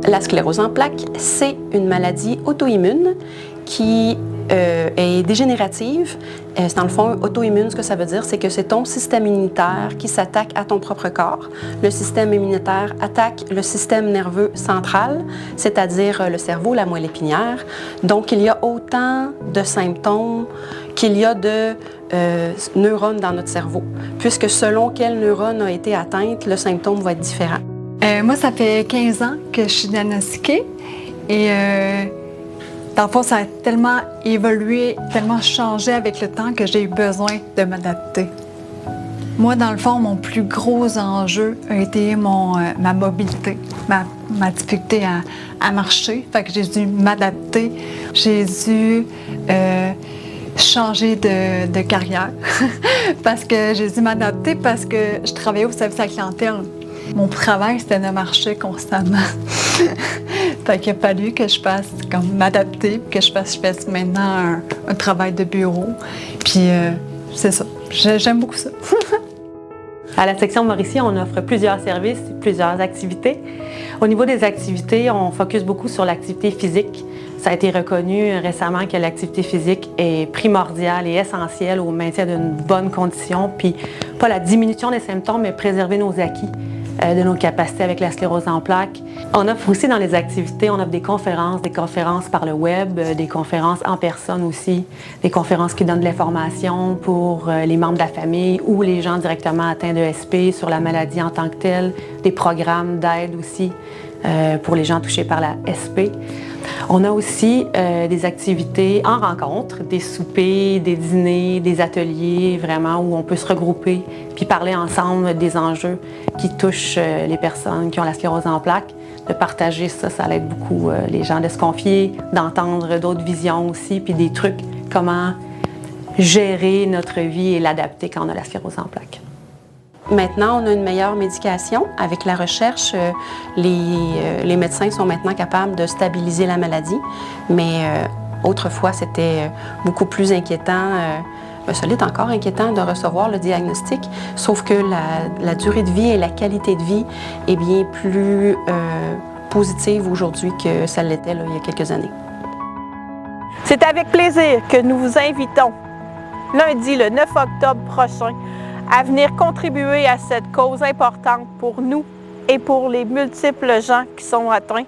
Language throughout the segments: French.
La sclérose en plaques, c'est une maladie auto-immune qui est dégénérative. Dans le fond, auto-immune, ce que ça veut dire, c'est que c'est ton système immunitaire qui s'attaque à ton propre corps. Le système immunitaire attaque le système nerveux central, c'est-à-dire le cerveau, la moelle épinière. Donc, il y a autant de symptômes qu'il y a de neurones dans notre cerveau, puisque selon quel neurone a été atteinte, le symptôme va être différent. Moi, ça fait 15 ans que je suis diagnostiquée et dans le fond, ça a tellement évolué, tellement changé avec le temps que j'ai eu besoin de m'adapter. Moi, dans le fond, mon plus gros enjeu a été ma mobilité, ma difficulté à marcher. Fait que j'ai dû m'adapter. J'ai dû changer de carrière parce que j'ai dû m'adapter parce que je travaillais au service à la clientèle. Mon travail, c'était de marcher constamment. Fait qu'il a fallu que je fasse comme m'adapter, que je fasse maintenant un travail de bureau. Puis c'est ça. J'aime beaucoup ça. À la section Mauricie, on offre plusieurs services, plusieurs activités. Au niveau des activités, on focus beaucoup sur l'activité physique. Ça a été reconnu récemment que l'activité physique est primordiale et essentielle au maintien d'une bonne condition, puis pas la diminution des symptômes, mais préserver nos acquis de nos capacités avec la sclérose en plaques. On offre aussi dans les activités, on offre des conférences par le web, des conférences en personne aussi, des conférences qui donnent de l'information pour les membres de la famille ou les gens directement atteints de SP sur la maladie en tant que telle, des programmes d'aide aussi pour les gens touchés par la SP. On a aussi des activités en rencontre, des soupers, des dîners, des ateliers, vraiment où on peut se regrouper puis parler ensemble des enjeux qui touchent les personnes qui ont la sclérose en plaques. De partager ça aide beaucoup les gens, de se confier, d'entendre d'autres visions aussi, puis des trucs, comment gérer notre vie et l'adapter quand on a la sclérose en plaques. Maintenant, on a une meilleure médication. Avec la recherche, les médecins sont maintenant capables de stabiliser la maladie. Mais autrefois, c'était beaucoup plus inquiétant. Ça l'est encore inquiétant de recevoir le diagnostic, sauf que la durée de vie et la qualité de vie est bien plus positive aujourd'hui que ça l'était il y a quelques années. C'est avec plaisir que nous vous invitons, lundi le 9 octobre prochain, à venir contribuer à cette cause importante pour nous et pour les multiples gens qui sont atteints,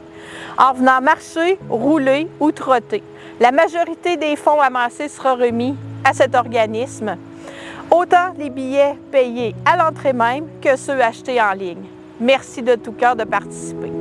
en venant marcher, rouler ou trotter. La majorité des fonds amassés sera remis à cet organisme, autant les billets payés à l'entrée même que ceux achetés en ligne. Merci de tout cœur de participer.